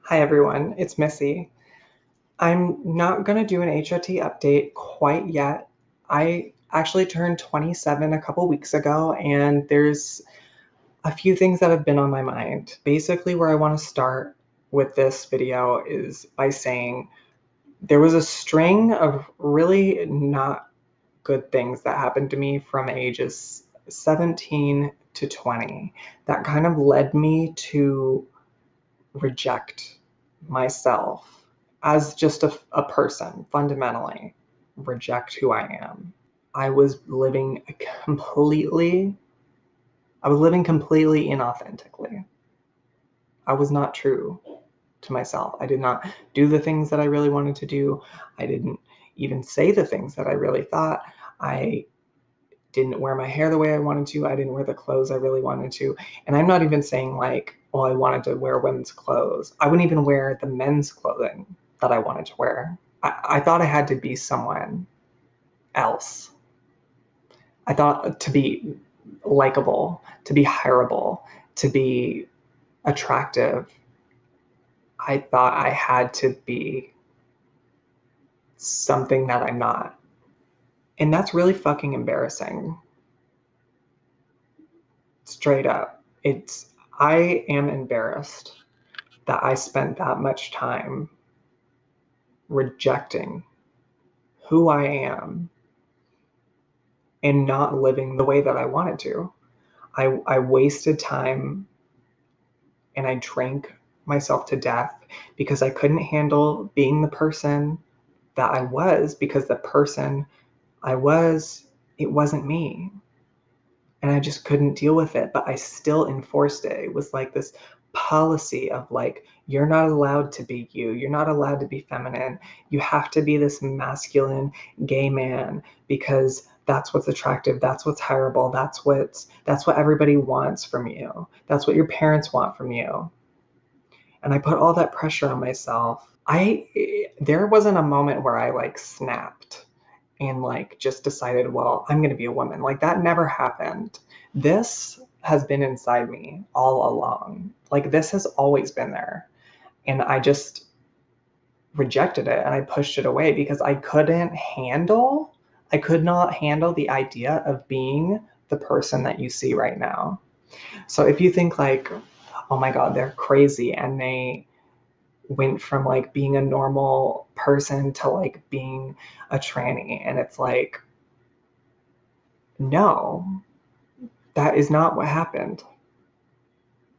Hi everyone, it's Missy. I'm not going to do an HOT update quite yet. I actually turned 27 a couple weeks ago, and there's a few things that have been on my mind. Basically, where I want to start with this video is by saying there was a string of really not good things that happened to me from ages 17 to 20 that kind of led me to reject myself as just a person, fundamentally, reject who I am. I was living completely, I was living completely inauthentically. I was not true to myself. I did not do the things that I really wanted to do. I didn't even say the things that I really thought. I didn't wear my hair the way I wanted to. I didn't wear the clothes I really wanted to. And I'm not even saying like, well, I wanted to wear women's clothes. I wouldn't even wear the men's clothing that I wanted to wear. I thought I had to be someone else. I thought to be likable, to be hireable, to be attractive. I thought I had to be something that I'm not. And that's really fucking embarrassing. Straight up. I am embarrassed that I spent that much time rejecting who I am and not living the way that I wanted to. I wasted time and I drank myself to death because I couldn't handle being the person that I was, because the person I was, it wasn't me. And I just couldn't deal with it, but I still enforced it. It was like this policy of like, you're not allowed to be you. You're not allowed to be feminine. You have to be this masculine gay man because that's what's attractive. That's what's hireable. That's what everybody wants from you. That's what your parents want from you. And I put all that pressure on myself. There wasn't a moment where I like snapped and like just decided, well, I'm going to be a woman. Like that never happened. This has been inside me all along. Like this has always been there. And I just rejected it and I pushed it away because I could not handle the idea of being the person that you see right now. So if you think like, oh my God, they're crazy and they went from like being a normal person to like being a tranny, and it's like, no, that is not what happened.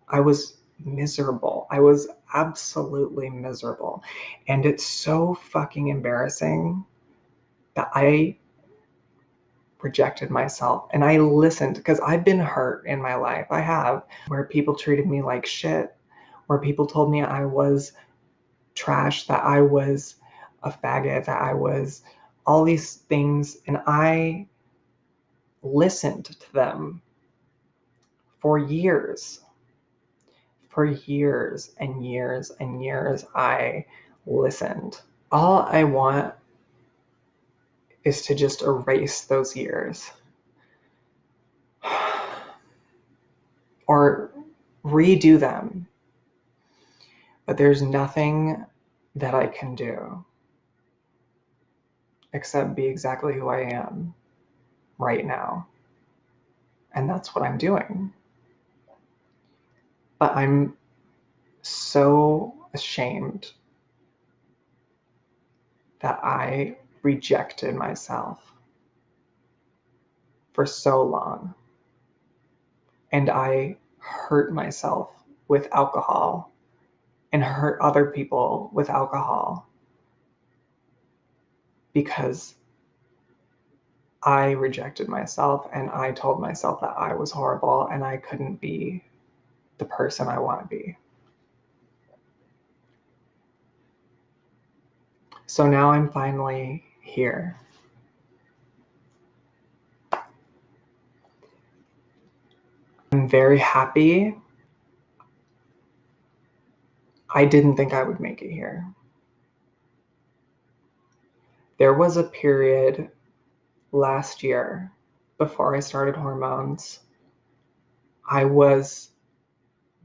I was miserable. I was absolutely miserable. And it's so fucking embarrassing that I rejected myself and I listened, because I've been hurt in my life. I have, where people treated me like shit, where people told me I was trash, that I was a faggot, that I was all these things. And I listened to them for years. For years and years and years, I listened. All I want is to just erase those years or redo them. But there's nothing that I can do except be exactly who I am right now. And that's what I'm doing. But I'm so ashamed that I rejected myself for so long. And I hurt myself with alcohol and hurt other people with alcohol because I rejected myself and I told myself that I was horrible and I couldn't be the person I want to be. So now I'm finally here. I'm very happy. I didn't think I would make it here. There was a period last year before I started hormones. I was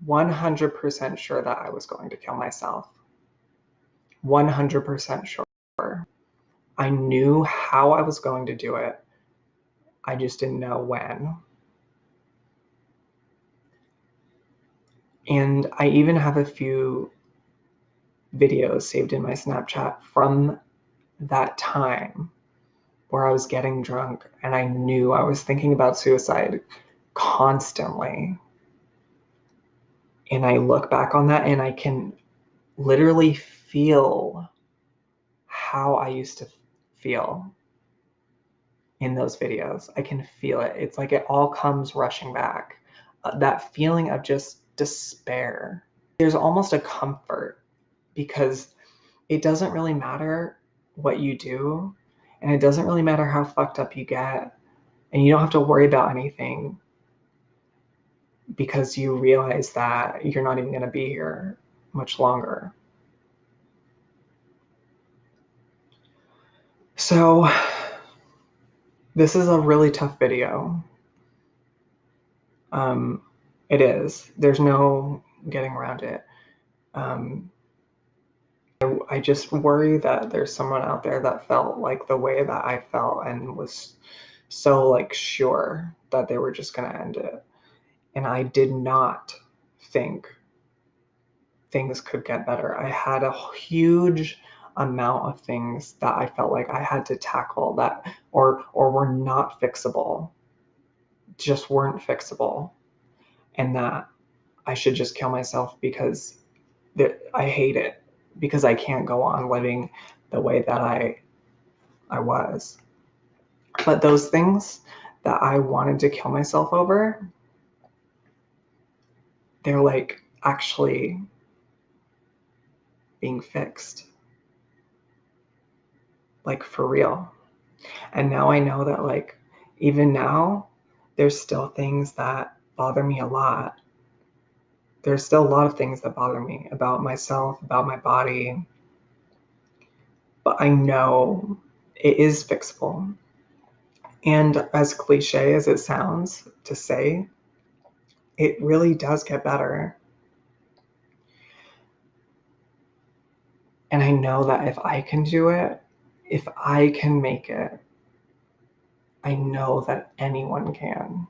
100% sure that I was going to kill myself. 100% sure. I knew how I was going to do it. I just didn't know when. And I even have a few videos saved in my Snapchat from that time where I was getting drunk and I knew I was thinking about suicide constantly. And I look back on that and I can literally feel how I used to feel in those videos. I can feel it. It's like it all comes rushing back. That feeling of just despair. There's almost a comfort because it doesn't really matter what you do, and it doesn't really matter how fucked up you get, and you don't have to worry about anything because you realize that you're not even going to be here much longer. So this is a really tough video. It is. There's no getting around it. I just worry that there's someone out there that felt like the way that I felt and was so like sure that they were just going to end it. And I did not think things could get better. I had a huge amount of things that I felt like I had to tackle that or were not fixable, just weren't fixable, and that I should just kill myself because I hate it, because I can't go on living the way that I was. But those things that I wanted to kill myself over, they're like actually being fixed. Like for real. And now I know that like even now there's still things that bother me a lot. There's still a lot of things that bother me about myself, about my body. But I know it is fixable. And as cliche as it sounds to say, it really does get better. And I know that if I can do it, if I can make it, I know that anyone can.